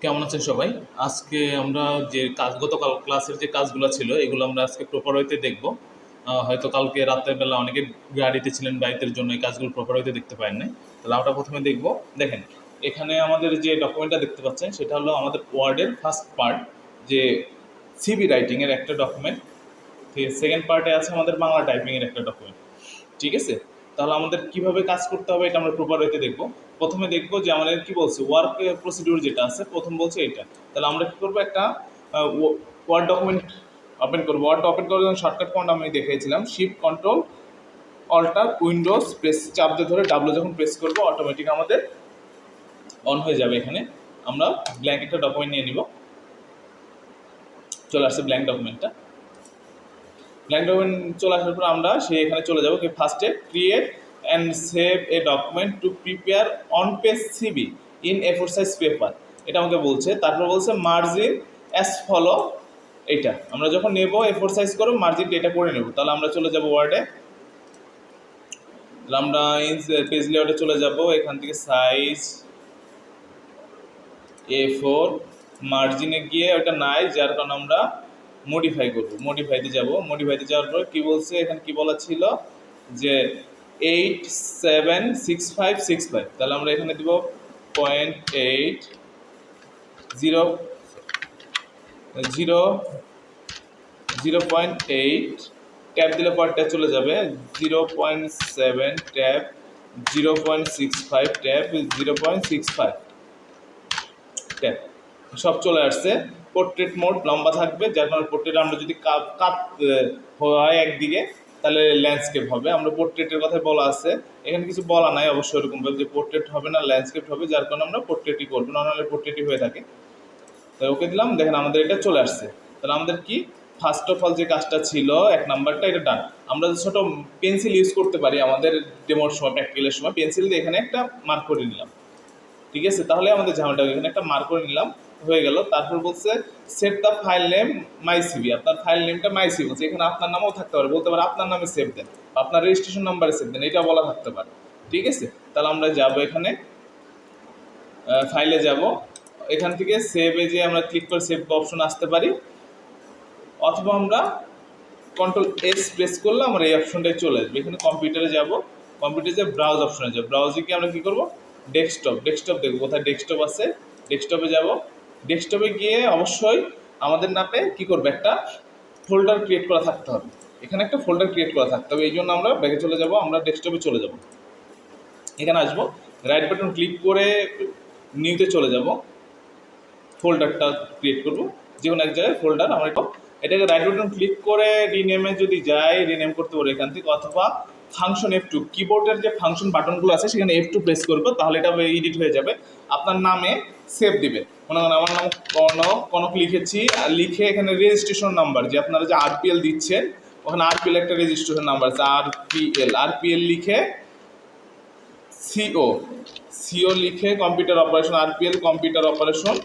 কেমন আছেন সবাই? আজকে আমরা যে গতকাল ক্লাসের যে কাজগুলো ছিল এগুলো আমরা আজকে প্রপার ওয়েতে দেখব। হয়তো কালকে রাতের বেলা অনেকে গাড়িতে ছিলেন, বাইকের জন্য এই কাজগুলো প্রপার ওয়েতে দেখতে পারেন নাই। তাহলে আমরা প্রথমে দেখব। দেখেন, এখানে আমাদের যে ডকুমেন্টটা দেখতে পাচ্ছেন সেটা হলো আমাদের ওয়ার্ডের ফার্স্ট পার্ট, যে সিভি রাইটিংয়ের একটা ডকুমেন্ট। ঠিক আছে, সেকেন্ড পার্টে আছে আমাদের বাংলা টাইপিংয়ের একটা ডকুমেন্ট। ঠিক আছে, তাহলে আমাদের কিভাবে কাজ করতে হবে এটা আমরা প্রপার ওয়েতে দেখবো। প্রথমে দেখবো যে আমাদের কি বলছে ওয়ার্ক প্রসিডিউর যেটা আছে, প্রথম বলছে এটা। তাহলে আমরা কি করবো, একটা ওয়ার্ড ডকুমেন্ট ওপেন করবো। ওয়ার্ড ওপেন করার জন্য শর্টকাট কোড আমি দেখিয়েছিলাম, shift control alter windows press চাপ দিয়ে ধরে ডাব্লু যখন প্রেস করবো অটোমেটিক আমাদের অন হয়ে যাবে। এখানে আমরা ব্ল্যাঙ্ক একটা ডকুমেন্ট নিয়ে নিব। চলে আসছে ব্ল্যাঙ্ক ডকুমেন্টটা। ব্ল্যাঙ্ক ডকুমেন্ট চলে আসার পর আমরা এখানে চলে যাবো কি ফার্স্টে create and save a document to prepare on page সিবি ইন A4 সাইজ পেপার, এটা আমাকে বলছে। তারপর বলছে মার্জিন অ্যাজ ফলো, এইটা আমরা যখন নেব A4 সাইজ করো মার্জিনটা এটা করে নেব। তাহলে আমরা চলে যাব ওয়ার্ডে, তাহলে আমরা পেজ লেআউটে চলে যাব। এখান থেকে সাইজ A4, মার্জিনে গিয়ে ওটা নাই, যার কারণে আমরা মডিফাই করব। মডিফাইতে যাব। মডিফাইতে যাওয়ার পর কী বলছে, এখানে কি বলা ছিল যে 876565, তাহলে আমরা এখানে দিব 0.8 0.8 ট্যাব দিলে পরটা চলে যাবে 0.7 ট্যাব 0.65 ট্যাব 0.65 ট্যাব, সব চলে আসছে। পোর্ট্রেট মোড লম্বা থাকবে, যার কারণে পোর্ট্রেট আমরা যদি কাট হয় একদিকে তাহলে ল্যান্ডস্কেপ হবে। আমরা পোর্ট্রেটের কথাই বলা আছে, এখানে কিছু বলা নাই অবশ্য এরকমভাবে যে পোর্ট্রেট হবে না ল্যান্ডস্কেপ হবে, যার কারণে আমরা পোর্ট্রেটই করবো, নর্মালি পোর্ট্রেটই হয়ে থাকে। তাই ওকে দিলাম। দেখেন আমাদের এটা চলে আসছে। তাহলে আমাদের কি ফার্স্ট অফ অল যে কাজটা ছিল এক নাম্বারটা এটা ডান। আমরা ছোটো পেন্সিল ইউজ করতে পারি আমাদের ডেমোর সময়, প্র্যাকটিক্যালের সময় পেন্সিল দিয়ে এখানে একটা মার্ক করে নিলাম। ঠিক আছে, তাহলে আমাদের ঝামেলাটা এখানে একটা মার্ক করে নিলাম, হয়ে গেল। তারপর বলছে set the file name my CV, আপনার ফাইল নেমটা মাই সিভি বলছে, এখানে আপনার নামও থাকতে পারে, বলতে পারে আপনার নামে সেভ দেন, আপনার রেজিস্ট্রেশন নাম্বারে সেভ দেন, এটা বলা থাকতে পারে। ঠিক আছে, তাহলে আমরা যাব এখানে ফাইলে যাব, এখান থেকে সেভে যে আমরা ক্লিক করে সেভ অপশন আসতে পারি, অথবা আমরা Ctrl+S প্রেস করলে আমরা এই অপশনটায় চলে আসবে। এখানে কম্পিউটারে যাব, কম্পিউটারে যে ব্রাউজ অপশনে যাব, ব্রাউজে গিয়ে আমরা কী করবো ডেস্কটপ দেখবো কোথায় ডেস্কটপ আছে, ডেস্কটপে যাব। ডেস্কটপে গিয়ে অবশ্যই আমাদের নামে কী করবে, একটা ফোল্ডার ক্রিয়েট করা থাকতে হবে। এখানে একটা ফোল্ডার ক্রিয়েট করা থাকতে হবে, এই জন্য আমরা ব্যাগে চলে যাব, আমরা ডেস্কটপে চলে যাব। এখানে আসবো, রাইট বাটন ক্লিক করে নিউতে চলে যাব, ফোল্ডারটা ক্রিয়েট করবো, যে কোনো এক জায়গায় ফোল্ডার আমরা এটাকে রাইট বাটন ক্লিক করে রিনেমে যদি যাই রিনেম করতে পারবো এখান থেকে, অথবা ফাংশন F2, কিবোর্ডের যে ফাংশন বাটনগুলো আছে সেখানে F2 প্রেস করবো, তাহলে এটা এডিট হয়ে যাবে, আপনার নামে সেভ দিবে। মনে করেন আমার নাম কনক লিখেছি, আর লিখে এখানে রেজিস্ট্রেশন নাম্বার যে আপনারা যে RPL দিচ্ছেন, ওখানে RPL একটা রেজিস্ট্রেশন নাম্বার আছে, RPL লিখে CO লিখে computer operation, RPL computer operation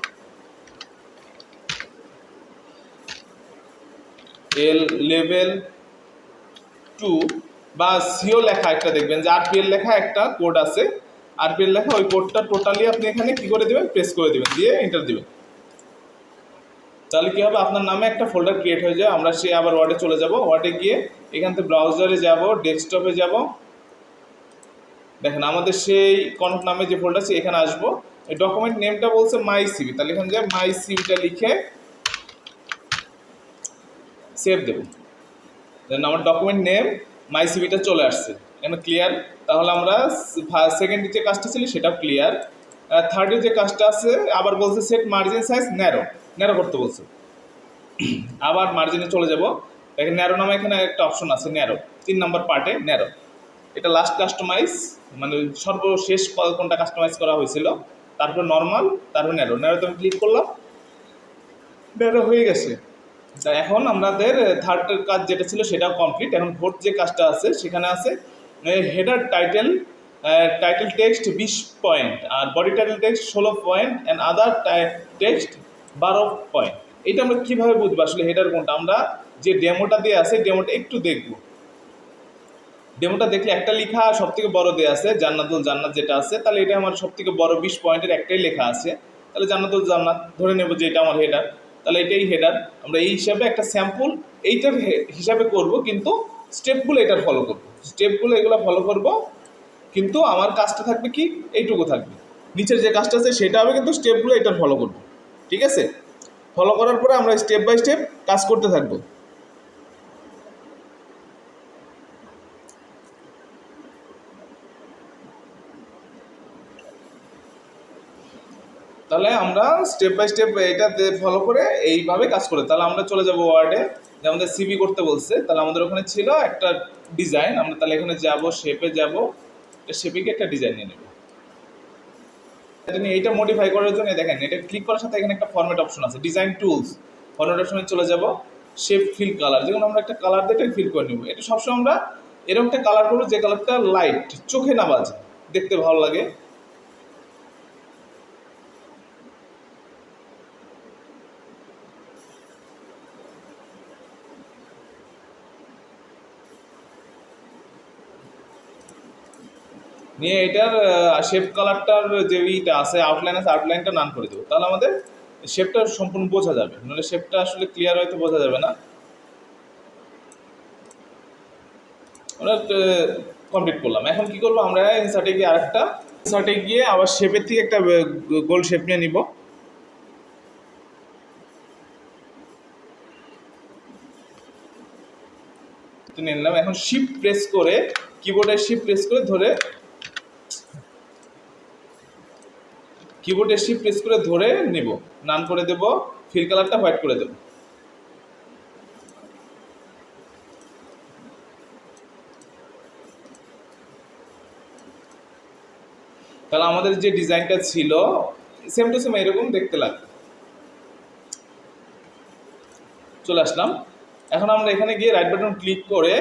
level 2 বা সিও লেখা একটা দেখবেন যে RPL লেখা একটা কোড আছে, RPL লেখা, ওই কোডটা টোটালি আপনি এখানে কি করে দেবেন, প্রেস করে দেবেন, দিয়ে এন্টার দেবেন। তাহলে কী হবে, আপনার নামে একটা ফোল্ডার ক্রিয়েট হয়ে যায়। আমরা আবার ওয়ার্ডে চলে যাব, ওয়ার্ডে গিয়ে এখান থেকে ব্রাউজারে যাব, ডেস্কটপে যাব, দেখেন আমাদের সেই কনক নামে যে ফোল্ডার আছে এখানে আসবো, এই ডকুমেন্ট নেমটা বলছে মাই সিভি, তাহলে এখানে যে মাই সিভিটা লিখে সেভ দেবো। দেন আমার ডকুমেন্ট নেম মাই সিভিটা চলে আসছে, এখানে ক্লিয়ার। তাহলে আমরা সেকেন্ডে যে কাজটা ছিল সেটাও ক্লিয়ার। থার্ডে যে কাজটা আছে আবার বলছে সেট মার্জিন সাইজ ন্যারো করতে বলছে, আবার মার্জিনে চলে যাব। দেখেন ন্যারো নামে এখানে একটা অপশন আছে, ন্যারো 3 নম্বর পার্টে ন্যারো, এটা লাস্ট কাস্টমাইজ, মানে সর্বশেষ কোনটা কাস্টমাইজ করা হয়েছিল, তারপর নর্মাল, তারপর ন্যারোতে আমি ক্লিক করলাম, ন্যারো হয়ে গেছে। তা এখন আমাদের থার্ডের কাজ যেটা ছিল সেটাও কমপ্লিট। এখন ফোর্থ যে কাজটা আছে সেখানে আছে হেডার টাইটেল টেক্সট 20 পয়েন্ট, আর body title text 16 point, and other text 12 point. এটা আমরা কীভাবে বুঝবো আসলে হেডার কোনটা, আমরা যে ডেমোটা দিয়ে আছে ডেমোটা একটু দেখবো। ডেমোটা দেখলে একটা লেখা সব থেকে বড় দেওয়া আছে জান্নাত যেটা আছে, তাহলে এটা আমার সব থেকে বড় 20 পয়েন্টের একটাই লেখা আছে। তাহলে জান্নাতুল জান্নাত ধরে নেব যে এটা আমার হেডার, তাহলে এটাই হেডার। আমরা এই হিসাবে একটা স্যাম্পল এইটার হিসাবে করব, কিন্তু স্টেপগুলো এটার ফলো করব, স্টেপগুলো এগুলো ফলো করব, কিন্তু আমার কাজটা থাকবে কি এইটুকু থাকবে, নিচের যে কাজটা আছে সেটা হবে, কিন্তু স্টেপগুলো এটার ফলো করব। ঠিক আছে, ফলো করার পরে আমরা স্টেপ বাই স্টেপ কাজ করতে থাকবো। তাহলে আমরা স্টেপ বাই স্টেপ এটা ফলো করে এইভাবে কাজ করে, তাহলে আমরা চলে যাব ওয়ার্ডে, যে আমাদের সিভি করতে বলছে, তাহলে আমাদের ওখানে ছিল একটা ডিজাইন, আমরা তাহলে এখানে যাব, শেপে যাব, শেপে গিয়ে একটা ডিজাইন নিয়ে নেব। এইটা মডিফাই করার জন্য দেখেন, এটা ক্লিক করার সাথে এখানে একটা ফরম্যাট অপশন আছে, ডিজাইন টুলস, ফরম্যাট অপশনে চলে যাব, শেপ ফিল কালার, যেমন আমরা একটা কালার দিয়ে ফিল করে নেব। এটা সবসময় আমরা এরকম একটা কালার করবো যে কালারটা লাইট, চোখে না বাজে, দেখতে ভালো লাগে। নিয়ে এটার শেপ কালারটার যে ইটা আছে, আউটলাইন আছে, আউটলাইনটা নান করে দেবো, তাহলে আমাদের শেপটা সম্পূর্ণ বোঝা যাবে, নাহলে শেপটা আসলে ক্লিয়ার হয়তো বোঝা যাবে না। আমরা কমপ্লিট করলাম। এখন কি করবো, আমরা ইনসার্টে গিয়ে আরেকটা, ইনসার্টে গিয়ে আবার শেপের থেকে একটা গোল শেপ নিয়ে নিব। নিয়ে নিলাম। এখন শিফট প্রেস করে, কিবোর্ডের শিফট প্রেস করে ধরে, কিবোর্ডের শিফট প্রেস করে ধরে নেব, নান করে দেব, ফিল কালারটা হোয়াইট করে দেব। তাহলে আমাদের যে ডিজাইনটা ছিল সেম টু সেম এরকম দেখতে লাগবে। চলে আসলাম। এখন আমরা এখানে গিয়ে রাইট বাটন ক্লিক করে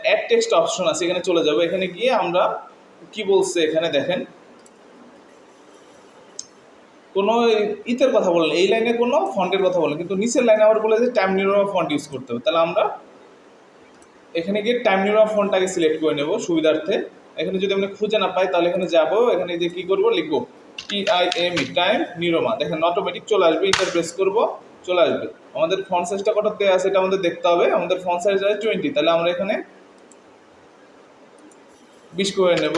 অ্যাড টেক্সট অপশন আছে, এখানে চলে যাব। এখানে গিয়ে আমরা কি বলছে এখানে দেখেন, কোনো ইতের কথা বলেন, এই লাইনে কোনো ফন্টের কথা বলেন, কিন্তু নিচের লাইনে আবার বলে যে টাইম নিউরোমা ফন্ট ইউজ করতে হবে। তাহলে আমরা এখানে গিয়ে টাইম নিউরোমা ফন্টটাকে সিলেক্ট করে নেব সুবিধার্থে। এখানে যদি আমরা খুঁজে না পাই তাহলে এখানে যাব, এখানে যে কী করবো লিখবো TIME টাইম নিউরোমা, দেখেন অটোমেটিক চলে আসবে, ইন্টার প্রেস করবো চলে আসবে। আমাদের ফন্ট সাইজটা কত দেওয়া আছে এটা আমাদের দেখতে হবে, আমাদের ফন্ট সাইজ আছে 20, তাহলে আমরা এখানে 20 করে নেব,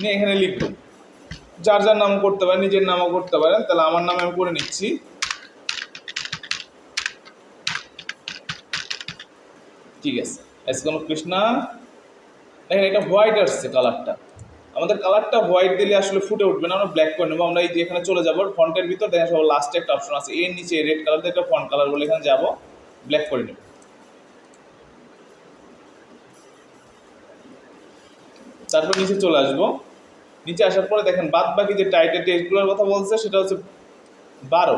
নিয়ে এখানে লিখবো। যার যার নাম করতে পারেন, নিজের নামও করতে পারেন, তাহলে আমার নামে আমি করে নিচ্ছি। ঠিক আছে, এসকন কৃষ্ণা। দেখেন এটা হোয়াইট আসছে কালারটা, আমাদের কালারটা হোয়াইট দিলে আসলে ফুটে উঠবে না, আমরা ব্ল্যাক করে নেবো। আমরা এই যে এখানে চলে যাবো ফন্টের ভিতর, দেখেন সব লাস্টে একটা অপশন আছে, এর নিচে রেড কালার দিয়ে একটা ফন্ট কালার বলে এখানে যাবো, ব্ল্যাক করে নেব। তারপর নিচে চলে আসবো, নিচে আসার পরে দেখেন বাদ বাকি যে টাইটেল টেক্সটগুলোর কথা বলছে সেটা হচ্ছে 12,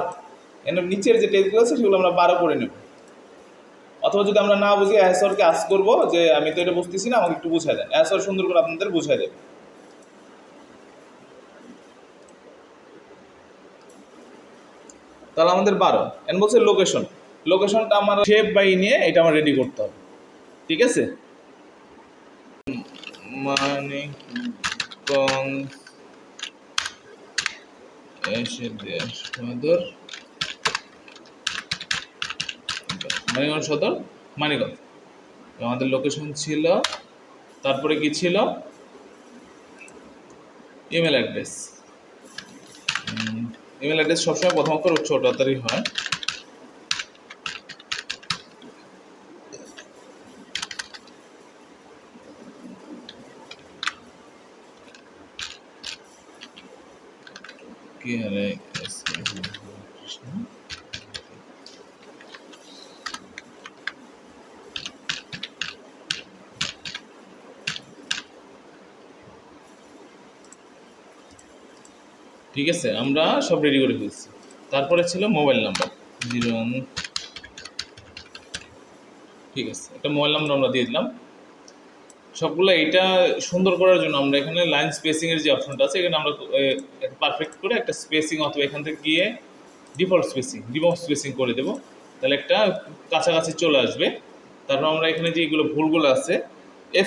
এর নিচের যে টেক্সটগুলো আছে সেগুলো আমরা 12 করে নেব। অথবা যদি আমরা না বুঝি অ্যাসরকে আস করবো যে আমি তো এটা বুঝতেছি না, আমাকে একটু বুঝাই দেন, অ্যাসর সুন্দর করে আপনাদের বুঝাই দেবে। তাহলে আমাদের 12 এন বলছে লোকেশন, লোকেশনটা আমার শেপ বাই নিয়ে এটা আমার রেডি করতে হবে। ঠিক আছে, মানিকগঞ্জ সদর, মানিকগঞ্জ সদর, মানিকগঞ্জ আমাদের লোকেশন ছিল। তারপরে কি ছিল, ইমেল অ্যাড্রেস। ইমেল অ্যাড্রেস সবসময় প্রথম অক্ষর ছোট হাতেরই হয়। কি হরে কৃষ্ণ। ঠিক আছে, আমরা সব রেডি করে ফেলছি। তারপরে ছিল মোবাইল নাম্বার 01, ঠিক আছে, একটা মোবাইল নাম্বার আমরা দিয়ে দিলাম সবগুলো। এটা সুন্দর করার জন্য আমরা এখানে লাইন স্পেসিংয়ের যে অপশনটা আছে এখানে আমরা পারফেক্ট করে একটা স্পেসিং, অথবা এখান থেকে গিয়ে ডিফল্ট স্পেসিং, রিমুভ স্পেসিং করে দেবো, তাহলে একটা কাছাকাছি চলে আসবে। তারপর আমরা এখানে যে এগুলো ভুলগুলো আছে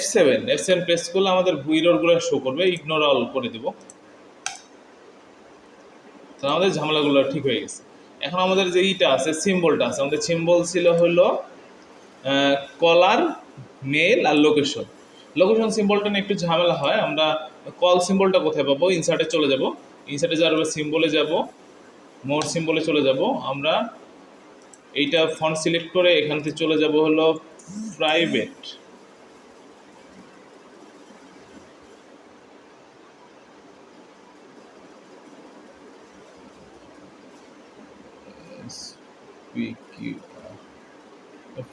F7 প্রেস করলে আমাদের ইররগুলো শো করবে, ইগনোর অল করে দেবো। তাহলে আমাদের ঝামেলাগুলো ঠিক হয়ে গেছে। এখন আমাদের যে ইটা আছে, সিম্বলটা আছে, আমাদের সিম্বল ছিল হলো কলার, মেল আর লোকেশন। লোকেশন সিম্বলটা নিয়ে একটু ঝামেলা হয়। আমরা কল সিম্বলটা কোথায় পাবো? ইনসার্টে চলে যাব, ইনসার্টে যাওয়ার পর সিম্বলে যাব, মোর সিম্বলে চলে যাব। আমরা এইটা ফন্ট সিলেক্ট করে এখান থেকে চলে যাব হলো প্রাইভেট।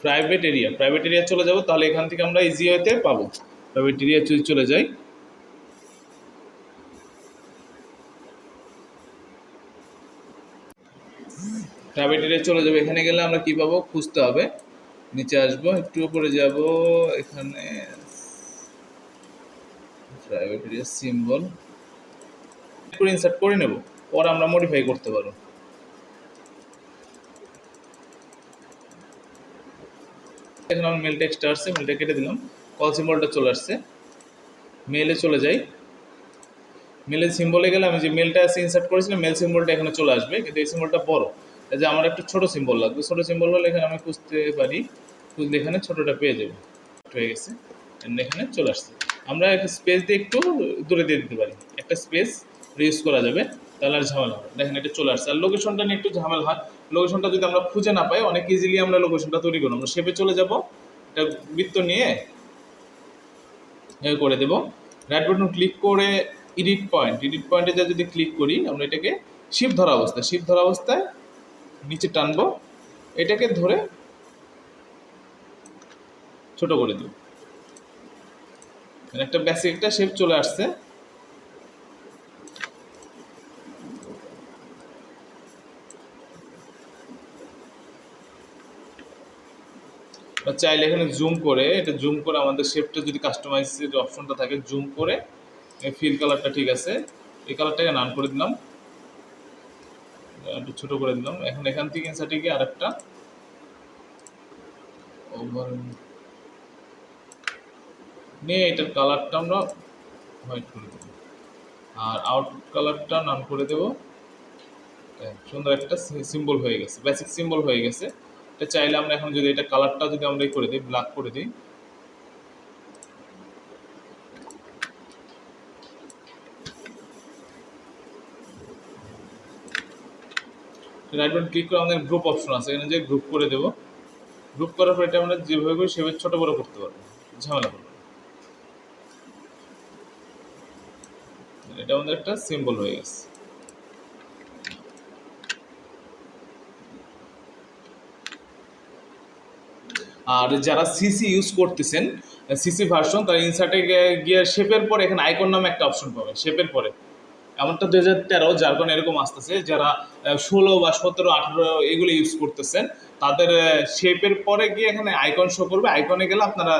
প্রাইভেট এরিয়া চলে যাব। তাহলে এখান থেকে আমরা ইজি ওয়েতে পাবো। প্রাইভেট এরিয়া যদি চলে যাই, প্রাইভেট এরিয়া চলে যাবে। এখানে গেলে আমরা কি পাবো খুঁজতে হবে। নিচে আসবো, একটু উপরে যাব, এখানে প্রাইভেট এরিয়া সিম্বল করে ইনসার্ট করে নেব, পরে আমরা মডিফাই করতে পারবো। এখন আমার মেল টেক্সট আসছে, মেলটা কেটে দিলাম, কল সিম্বলটা চলে আসছে। মেলে চলে যাই, মেলের সিম্বলে গেলে আমি যে মেলটা আছে ইনসার্ট করেছিলাম, মেল সিম্বলটা এখানে চলে আসবে, কিন্তু এই সিম্বলটা বড়, এই যে আমার একটু ছোট সিম্বল লাগবে। ছোট সিম্বল হলে এখানে আমি খুঁজতে পারি, খুঁজলে এখানে ছোটটা পেয়ে যাবো। হয়ে গেছে, এখানে চলে আসছে। আমরা একটা স্পেস দিয়ে একটু দূরে দিয়ে দিতে পারি, একটা স্পেস ইউজ করা যাবে, তাহলে আর ঝামেলা হবে। দেখেন এটা চলে আসছে। আর লোকেশনটা নিয়ে একটু ঝামেলা হয়। লোকেশনটা যদি আমরা খুঁজে না পাই, অনেক ইজিলি আমরা লোকেশনটা তৈরি করবো। আমরা শেপে চলে যাব, এটা বৃত্ত নিয়ে করে দেবো। রাইট বাটন ক্লিক করে এডিট পয়েন্টে যা যদি ক্লিক করি, আমরা এটাকে শিফট ধরা অবস্থায় নিচে টানবো, এটাকে ধরে ছোট করে দেব। একটা বেসিক একটা শেপ চলে আসছে। চাইলে এখানে জুম করে, এটা জুম করে আমাদের শেপটা যদি কাস্টমাইজের অপশনটা থাকে, জুম করে ফিল কালারটা ঠিক আছে, এই কালারটাকে নান করে দিলাম, একটু ছোট করে দিলাম। এখন এখান থেকে ইনসার্টে গিয়ে আরেকটা ওভার নিয়ে এটার কালারটা আমরা হোয়াইট করে দেবো, আর আউট কালারটা নান করে দেব। সুন্দর একটা সিম্বল হয়ে গেছে, বেসিক সিম্বল হয়ে গেছে। এটা চাইলে আমরা এখন যদি এটা কালারটা যদি আমরা করে দিই, ব্ল্যাক করে দিই, রাইট বাটন ক্লিক করে আমাদের গ্রুপ অপশন আছে, এখানে যে গ্রুপ করে দেবো। গ্রুপ করার পর এটা আমরা যেভাবে করি সেভাবে ছোট বড় করতে পারবো, ঝামেলা করবো। এটা আমাদের একটা সিম্বল হয়ে গেছে। আর যারা সিসি ইউজ করতেছেন, সিসি ভার্সন, তারা ইনসার্টে গিয়ে শেপের পরে এখানে আইকন নামে একটা অপশন পাবে। শেপের পরে এমনটা 2013 জার্গন এরকম আসতেছে, যারা 16 বা 17 18 এগুলো ইউজ করতেছেন, তাদের শেপের পরে গিয়ে এখানে আইকন শো করবে। আইকনে গেলে আপনারা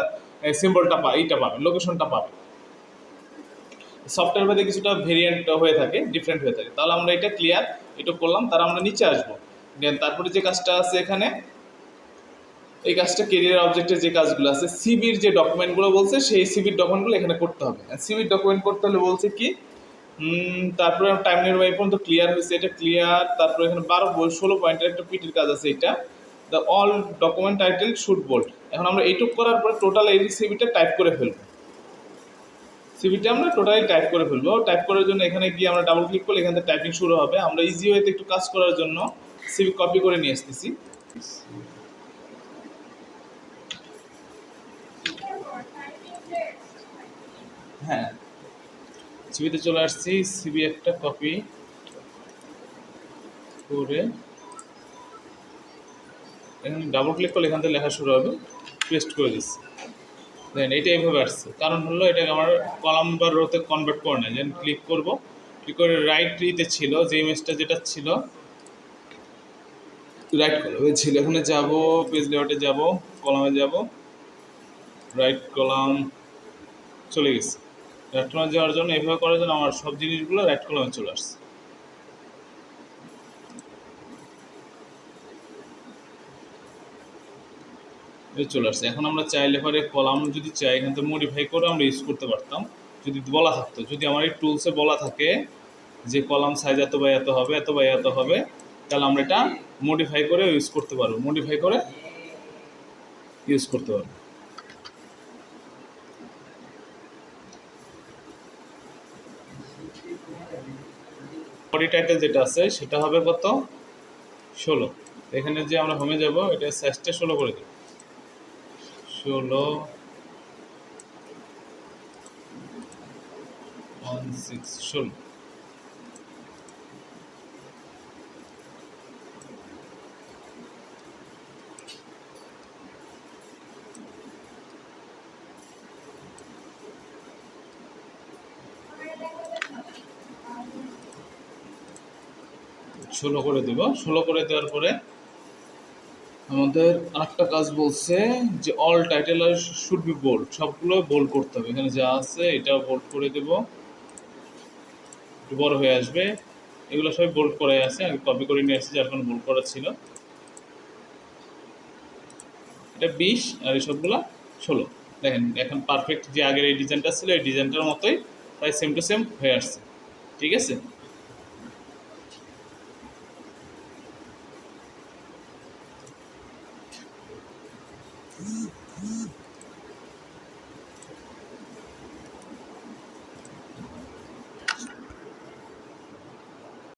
সিম্বলটা এইটা পাবেন, লোকেশনটা পাবেন। সফটওয়্যার ভেদে কিছুটা ভেরিয়েন্ট হয়ে থাকে, ডিফারেন্ট হয়ে থাকে। তাহলে আমরা এটা ক্লিয়ার, এটা করলাম। তার আমরা নিচে আসবো, দেন তারপরে যে কাজটা আছে এখানে, এই কাজটা কেরিয়ার অবজেক্টের যে কাজগুলো আছে, সিবির যে ডকুমেন্টগুলো বলছে, সেই সিবির ডকুমেন্টগুলো এখানে করতে হবে। সিবির ডকুমেন্ট করতে হলে বলছে কি, তারপরে টাইম নির্বাহী পর্যন্ত ক্লিয়ার হয়েছে, এটা ক্লিয়ার। তারপরে এখানে 16 পয়েন্টের একটা পিটির কাজ আছে, এটা the all document title should bold. এখন আমরা এইটুক করার পরে টোটাল এই সিবিটা টাইপ করে ফেলবো। সিবিটা আমরা টোটালি টাইপ করে ফেলবো। টাইপ করার জন্য এখানে গিয়ে আমরা ডাবল ক্লিক করলে এখান থেকে টাইপিং শুরু হবে। আমরা ইজি ওয়েতে একটু কাজ করার জন্য সিবি কপি করে নিয়ে আসতেছি। হ্যাঁ, সিবিতে চলে আসছি, সিবি একটা কপি করে এখানে ডাবল ক্লিক করলে এখান থেকে লেখা শুরু হবে, পেস্ট করে দিচ্ছি। দেন এটা এইভাবে আসছে, কারণ হলো এটাকে আমার কলাম বা রোতে কনভার্ট করে নেয়। দেন ক্লিক করবো, ক্লিক করে রাইট ইতে ছিল যে ইমেজটা যেটা ছিল, রাইট কলামে ছিল, এখানে যাব, পেজ লেআউটে যাব, কলামে যাব, রাইট কলাম চলে গেছে। রাইট কলামে যাওয়ার জন্য এভাবে করার জন্য আমার সব জিনিসগুলো রাইট কলামে চলে আসছে। চলে আসছে। এখন আমরা চাইলে পরে কলাম যদি চাই এখান থেকে মডিফাই করে আমরা ইউজ করতে পারতাম, যদি বলা থাকতো। যদি আমার এই টুলসে বলা থাকে যে কলাম সাইজ এত বাই এত হবে, এত বাই এত হবে, তাহলে আমরা এটা মডিফাই করে ইউজ করতে পারবো, মডিফাই করে ইউজ করতে পারবো। বডি টাইটেল যেটা আছে সেটা হবে কত, 16। এখানে যে আমরা হোমে যাব, এটা সাইজটা 16 করে দেব, 16 16 করে দেব। 16 করে দেওয়ার পরে আমাদের আরেকটা কাজ বলছে যে all title are should be bold, সবগুলো বোল্ড করতে হবে। এখানে যা আছে এটাও বোল্ড করে দেব, একটু বড় হয়ে আসবে। এগুলো সবই বোল্ড করাই আছে, আমি কপি করে নিয়ে আসছি যার কারণে বোল্ড করা ছিল। এটা 20 আর এই সবগুলো 16। দেখেন এখন পারফেক্ট যে আগের এই ডিজাইনটা ছিল এই ডিজাইনটার মতোই প্রায় সেম টু সেম হয়ে আসছে। ঠিক আছে,